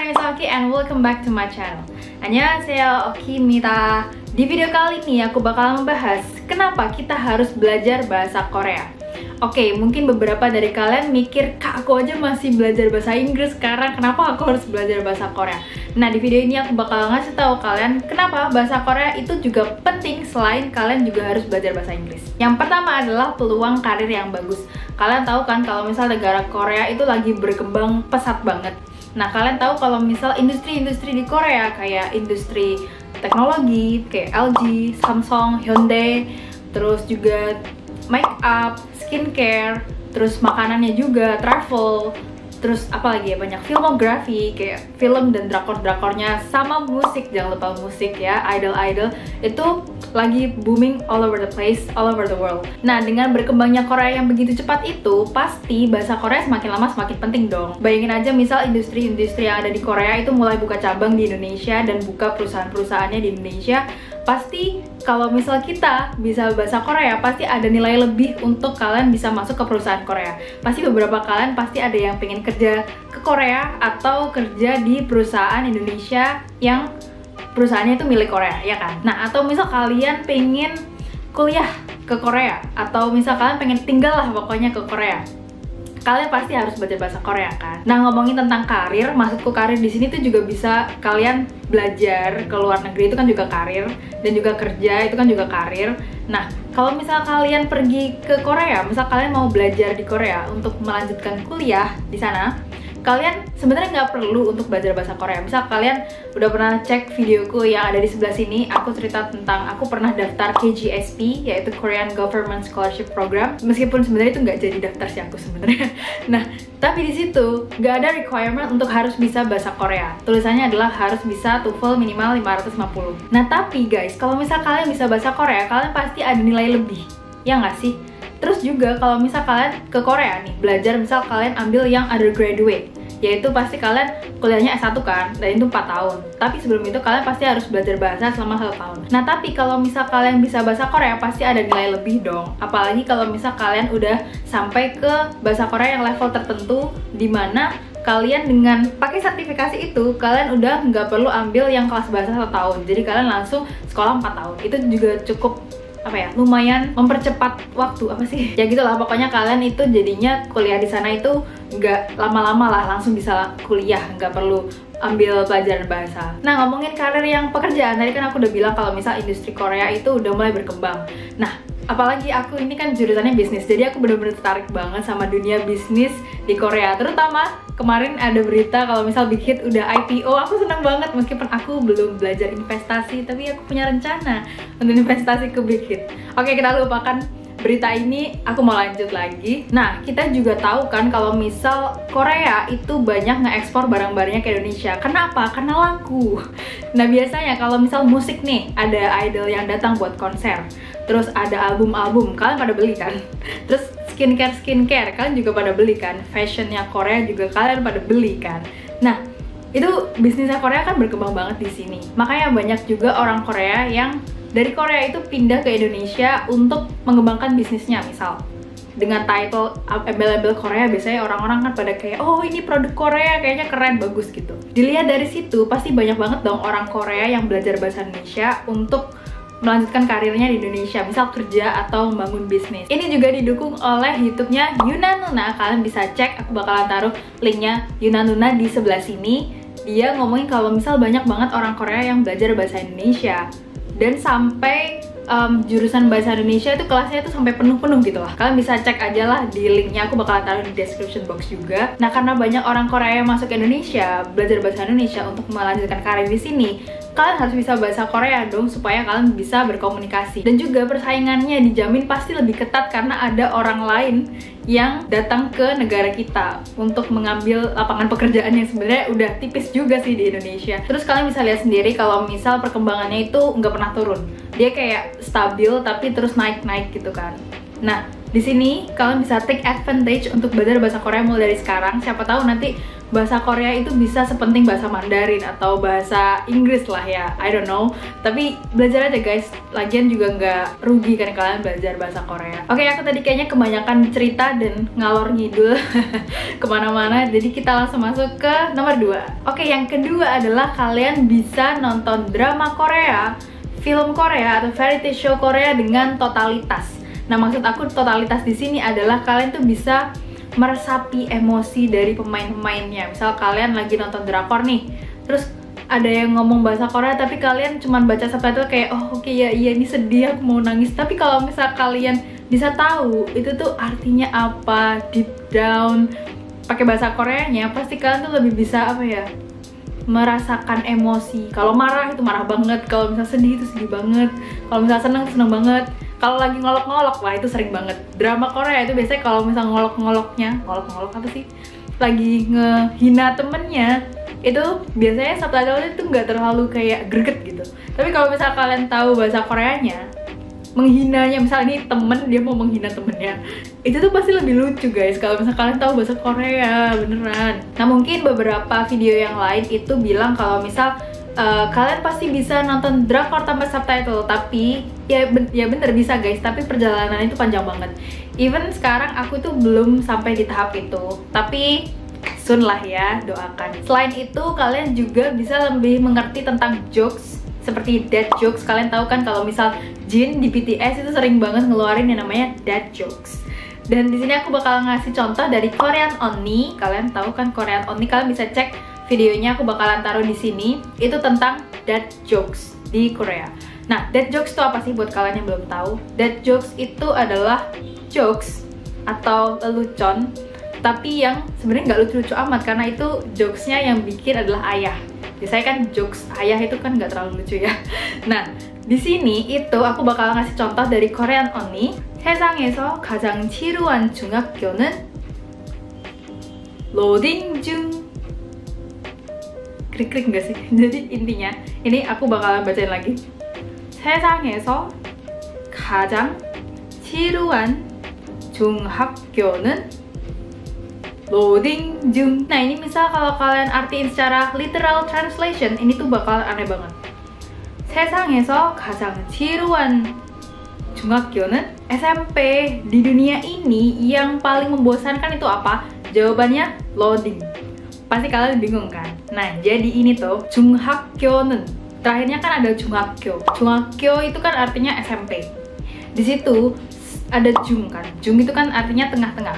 my name is Oki and welcome back to my channel. Annyeonghaseyo, Oki-mita. Di video kali ini aku bakal membahas kenapa kita harus belajar bahasa Korea. Oke, mungkin beberapa dari kalian mikir, kak aku aja masih belajar bahasa Inggris sekarang, kenapa aku harus belajar bahasa Korea? Nah, di video ini aku bakal ngasih tahu kalian kenapa bahasa Korea itu juga penting selain kalian juga harus belajar bahasa Inggris. Yang pertama adalah peluang karir yang bagus. Kalian tahu kan kalau misal negara Korea itu lagi berkembang pesat banget. Nah, kalian tahu kalau misal industri-industri di Korea kayak industri teknologi, kayak LG, Samsung, Hyundai, terus juga make up, skincare, terus makanannya juga, travel, terus apa lagi ya, banyak filmografi, kayak film dan drakor-drakornya, sama musik, jangan lupa musik ya, idol-idol, itu lagi booming all over the place, all over the world. Nah, dengan berkembangnya Korea yang begitu cepat itu, pasti bahasa Korea semakin lama semakin penting dong. Bayangin aja misal industri-industri yang ada di Korea itu mulai buka cabang di Indonesia dan buka perusahaan-perusahaannya di Indonesia, pasti kalau misal kita bisa bahasa Korea, pasti ada nilai lebih untuk kalian bisa masuk ke perusahaan Korea. Pasti beberapa kalian pasti ada yang pengen kerja ke Korea atau kerja di perusahaan Indonesia yang perusahaannya itu milik Korea, ya kan? Nah, atau misal kalian pengen kuliah ke Korea, atau misal kalian pengen tinggal lah pokoknya ke Korea, kalian pasti harus belajar bahasa Korea kan? Nah, ngomongin tentang karir, maksudku karir di sini tuh juga bisa kalian belajar ke luar negeri, itu kan juga karir, dan juga kerja itu kan juga karir. Nah, kalau misal kalian pergi ke Korea, misal kalian mau belajar di Korea untuk melanjutkan kuliah di sana, kalian sebenarnya nggak perlu untuk belajar bahasa Korea. Misal kalian udah pernah cek videoku yang ada di sebelah sini, aku cerita tentang aku pernah daftar KGSP, yaitu Korean Government Scholarship Program. Meskipun sebenarnya itu nggak jadi daftar sih aku sebenarnya. Nah, tapi di situ nggak ada requirement untuk harus bisa bahasa Korea. Tulisannya adalah harus bisa TOEFL minimal 550. Nah, tapi guys, kalau misal kalian bisa bahasa Korea, kalian pasti ada nilai lebih, ya nggak sih? Terus juga kalau misal kalian ke Korea nih, belajar misal kalian ambil yang undergraduate, yaitu pasti kalian kuliahnya S1 kan, dan itu 4 tahun. Tapi sebelum itu kalian pasti harus belajar bahasa selama 1 tahun. Nah, tapi kalau misal kalian bisa bahasa Korea, pasti ada nilai lebih dong. Apalagi kalau misal kalian udah sampai ke bahasa Korea yang level tertentu, dimana kalian dengan pakai sertifikasi itu, kalian udah nggak perlu ambil yang kelas bahasa 1 tahun. Jadi kalian langsung sekolah 4 tahun. Itu juga cukup lumayan mempercepat waktu, ya gitulah pokoknya. Kalian itu jadinya kuliah di sana itu nggak lama-lama lah, langsung bisa kuliah, nggak perlu ambil pelajaran bahasa. Nah, ngomongin karir yang pekerjaan, tadi kan aku udah bilang kalau misal industri Korea itu udah mulai berkembang. Nah, apalagi aku ini kan jurusannya bisnis, jadi aku bener-bener tertarik banget sama dunia bisnis di Korea. Terutama kemarin ada berita kalau misal Big Hit udah IPO, aku seneng banget. Meskipun aku belum belajar investasi, tapi aku punya rencana untuk investasi ke Big Hit. Oke, kita lupakan berita ini, aku mau lanjut lagi. Nah, kita juga tahu kan kalau misal Korea itu banyak nge-ekspor barang-barangnya ke Indonesia. Kenapa? Karena laku. Nah, biasanya kalau misal musik nih, ada idol yang datang buat konser, terus ada album-album, kalian pada beli kan? Terus skincare, kalian juga pada beli kan? Fashionnya Korea juga kalian pada beli kan? Nah, itu bisnisnya Korea kan berkembang banget di sini. Makanya banyak juga orang Korea yang dari Korea itu pindah ke Indonesia untuk mengembangkan bisnisnya. Misal dengan title embel-embel Korea, biasanya orang-orang kan pada kayak, oh ini produk Korea kayaknya keren, bagus gitu. Dilihat dari situ, pasti banyak banget dong orang Korea yang belajar bahasa Indonesia untuk melanjutkan karirnya di Indonesia, misal kerja atau membangun bisnis. Ini juga didukung oleh YouTube-nya Yuna Nuna. Kalian bisa cek, aku bakalan taruh linknya Yuna Nuna di sebelah sini. Dia ngomongin kalau misal banyak banget orang Korea yang belajar bahasa Indonesia, dan sampai jurusan bahasa Indonesia itu kelasnya itu sampai penuh-penuh gitu lah. Kalian bisa cek aja lah di linknya, aku bakalan taruh di description box juga. Nah, karena banyak orang Korea yang masuk ke Indonesia, belajar bahasa Indonesia untuk melanjutkan karir di sini, kalian harus bisa bahasa Korea dong, supaya kalian bisa berkomunikasi. Dan juga persaingannya dijamin pasti lebih ketat karena ada orang lain yang datang ke negara kita untuk mengambil lapangan pekerjaan yang sebenarnya udah tipis juga sih di Indonesia. Terus kalian bisa lihat sendiri kalau misal perkembangannya itu nggak pernah turun. Dia kayak stabil tapi terus naik-naik gitu kan. Nah, di sini kalian bisa take advantage untuk belajar bahasa Korea mulai dari sekarang. Siapa tahu nanti bahasa Korea itu bisa sepenting bahasa Mandarin atau bahasa Inggris lah ya, I don't know. Tapi belajar aja guys, lagian juga nggak rugi kan kalian belajar bahasa Korea. Oke, aku tadi kayaknya kebanyakan cerita dan ngalor ngidul kemana-mana, jadi kita langsung masuk ke nomor 2. Oke, yang kedua adalah kalian bisa nonton drama Korea, film Korea atau variety show Korea dengan totalitas. Nah, maksud aku totalitas di sini adalah kalian tuh bisa meresapi emosi dari pemain-pemainnya. Misal kalian lagi nonton drakor nih, terus ada yang ngomong bahasa Korea tapi kalian cuman baca subtitle kayak oh oke, ya iya ini sedih, aku mau nangis. Tapi kalau misal kalian bisa tahu itu tuh artinya apa deep down pakai bahasa Koreanya, pasti kalian tuh lebih bisa apa ya, merasakan emosi. Kalau marah itu marah banget, kalau misal sedih itu sedih banget, kalau misal seneng itu seneng banget. Kalau lagi ngolok-ngolok, wah itu sering banget. Drama Korea itu biasanya kalau misal ngolok-ngolok apa sih? Lagi ngehina temennya, itu biasanya subtitle itu nggak terlalu kayak greget gitu. Tapi kalau misal kalian tahu bahasa Koreanya, menghinanya, misal ini temen, dia mau menghina temennya, itu tuh pasti lebih lucu guys kalau misal kalian tahu bahasa Korea, beneran. Nah, mungkin beberapa video yang lain itu bilang kalau misal kalian pasti bisa nonton drakor tanpa subtitle, tapi ya bener bisa guys, tapi perjalanan itu panjang banget. Even sekarang aku tuh belum sampai di tahap itu, tapi soon lah ya, doakan. Selain itu kalian juga bisa lebih mengerti tentang jokes seperti dad jokes. Kalian tahu kan kalau misal Jin di BTS itu sering banget ngeluarin yang namanya dad jokes. Dan di sini aku bakal ngasih contoh dari Korean Only. Kalian tahu kan Korean Only, kalian bisa cek videonya, aku bakalan taruh di sini. Itu tentang dad jokes di Korea. Nah, dad jokes itu apa sih buat kalian yang belum tahu? Dad jokes itu adalah jokes atau lelucon, tapi yang sebenarnya nggak lucu-lucu amat karena itu jokesnya yang bikin adalah ayah. Biasanya kan jokes ayah itu kan nggak terlalu lucu ya. Nah, di sini itu aku bakal ngasih contoh dari Korean Only. 세상에서 가장 지루한 중학교는 로딩 중. Krik-krik nggak sih? Jadi intinya, ini aku bakalan bacain lagi. 세상에서 가장 지루한 중학교는 loading 중. Nah, ini misal kalau kalian artiin secara literal translation, ini tuh bakal aneh banget. 세상에서 가장 지루한 중학교는, SMP di dunia ini yang paling membosankan itu apa? Jawabannya loading. Pasti kalian bingung kan? Nah, jadi ini tuh 중학교는, terakhirnya kan ada 중학교. 중학교 itu kan artinya SMP. Di situ ada 중 kan. 중 itu kan artinya tengah-tengah.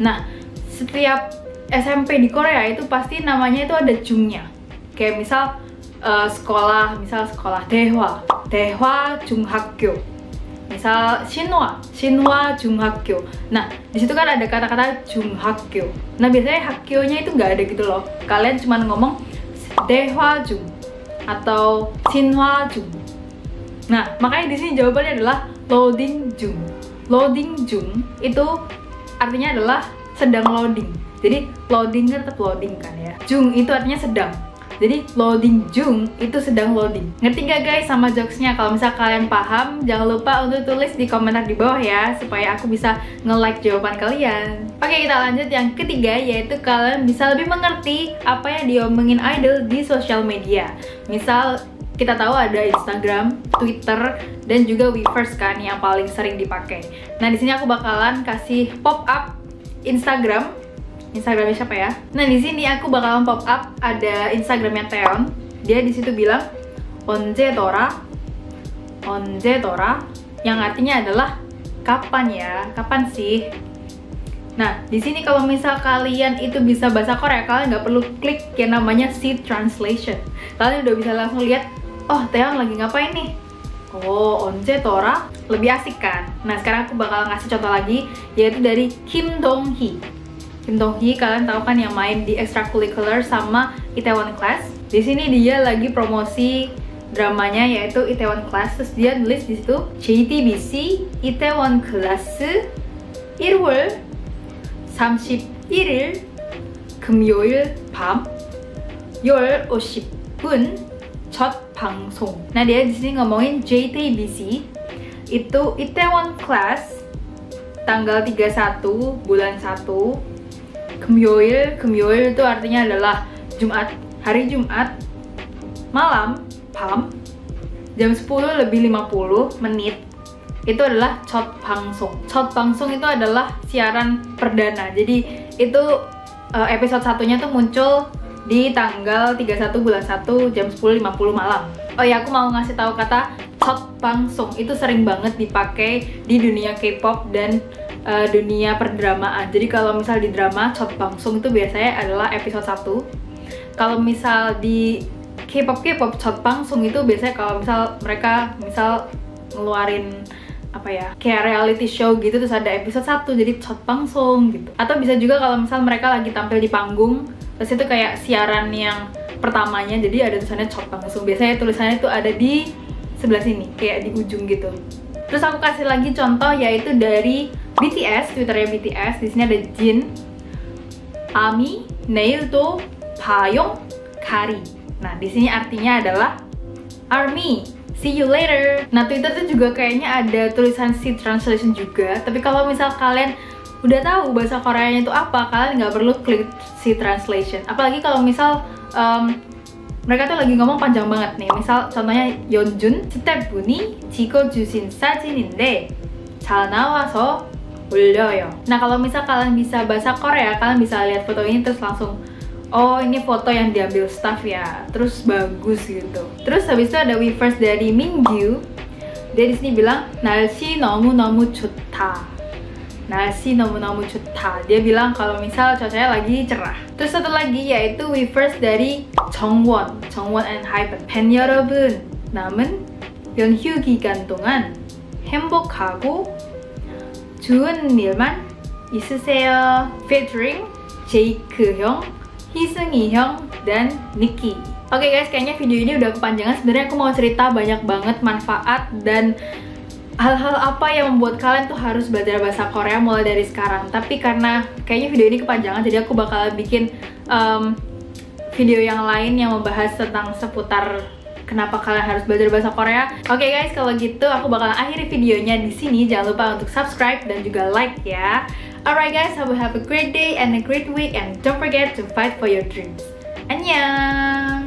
Nah, setiap SMP di Korea itu pasti namanya itu ada jungnya. Kayak misal sekolah, misal sekolah Daehwa Junghakyo. Misal Shinhwa Junghakyo. Nah, di situ kan ada kata-kata Junghakyo. Nah, biasanya hakyonya itu nggak ada gitu loh. Kalian cuma ngomong Daehwa Jung atau Shinhwa Jung. Nah, makanya di sini jawabannya adalah loading jung. Loading jung itu artinya adalah sedang loading. Jadi loading kan tetap loading kan ya. Jung itu artinya sedang. Jadi loading jung itu sedang loading. Ngerti gak guys sama jokesnya? Kalau misal kalian paham, jangan lupa untuk tulis di komentar di bawah ya, supaya aku bisa nge-like jawaban kalian. Oke, kita lanjut yang ketiga, yaitu kalian bisa lebih mengerti apa yang diomongin idol di sosial media. Misal kita tahu ada Instagram, Twitter, dan juga Weverse kan yang paling sering dipakai. Nah, di sini aku bakalan kasih pop up Instagramnya siapa ya? Nah, di sini aku bakalan pop up ada Instagramnya Taeyeon. Dia di situ bilang 언제더라, yang artinya adalah kapan ya, kapan sih? Nah, di sini kalau misal kalian itu bisa bahasa Korea, kalian nggak perlu klik yang namanya seat translation. Kalian udah bisa langsung lihat, oh Taeyeon lagi ngapain nih? Oh, 언제더라? Lebih asik kan? Nah, sekarang aku bakal ngasih contoh lagi, yaitu dari Kim Dong-hee. Kim Dong-hee kalian tahu kan yang main di Extracurricular sama Itaewon Class. Di sini dia lagi promosi dramanya yaitu Itaewon Class. Terus dia nulis di situ JTBC Itaewon Class 1월 31일 금요일 밤 10:50분 첫 방송. Nah, dia di sini ngomongin JTBC itu Itaewon Class tanggal 31 bulan 1 금요일. 금요일 itu artinya adalah Jumat, hari Jumat malam, 밤 jam 10:50 itu adalah 첫 방송. 첫 방송 itu adalah siaran perdana. Jadi itu episode satunya tuh muncul di tanggal 31 bulan 1 jam 10:50 malam. Oh ya, aku mau ngasih tahu kata 첫 방송 itu sering banget dipakai di dunia K-pop dan dunia perdramaan. Jadi kalau misal di drama 첫 방송 itu biasanya adalah episode 1. Kalau misal di K-pop 첫 방송 itu biasanya kalau misal mereka ngeluarin apa ya, kayak reality show gitu, terus ada episode 1 jadi 첫 방송 gitu. Atau bisa juga kalau misal mereka lagi tampil di panggung, terus itu kayak siaran yang pertamanya, jadi ada tulisannya 첫 방송. Biasanya tulisannya itu ada di sebelah sini, kayak di ujung gitu. Terus aku kasih lagi contoh yaitu dari BTS, Twitternya BTS. Di sini ada Jin, Ami, 내일도 봐요, 가리. Nah, di sini artinya adalah ARMY, see you later. Nah, Twitter tuh juga kayaknya ada tulisan C translation juga. Tapi kalau misal kalian udah tahu bahasa Koreanya itu apa, kalian nggak perlu klik C translation. Apalagi kalau misal mereka tuh lagi ngomong panjang banget nih. Misal contohnya Yeonjun, 스태프분이 찍어주신 사진인데 잘 나와서 올려요. Nah, kalau misal kalian bisa bahasa Korea, kalian bisa lihat foto ini terus langsung, oh ini foto yang diambil staff ya, terus bagus gitu. Terus habis itu ada Weverse dari Mingyu. Dia di sini bilang 날씨 너무너무 좋다. 날씨 너무너무 좋다. Dia bilang kalau misal cuacanya lagi cerah. Terus satu lagi yaitu Weverse dari 정원 and Hypen. 팬 여러분, 남은 연휴 기간 동안 행복하고 좋은 일만 있으세요. Featuring 제이크 형, 희승이 형, dan Nicky. Oke guys, kayaknya video ini udah kepanjangan. Sebenarnya aku mau cerita banyak banget manfaat dan hal-hal apa yang membuat kalian tuh harus belajar bahasa Korea mulai dari sekarang. Tapi karena kayaknya video ini kepanjangan, jadi aku bakal bikin video yang lain yang membahas tentang seputar kenapa kalian harus belajar bahasa Korea. Oke guys, kalau gitu aku bakalan akhiri videonya di sini. Jangan lupa untuk subscribe dan juga like ya. Alright guys, have a great day and a great week, and don't forget to fight for your dreams. Annyeong!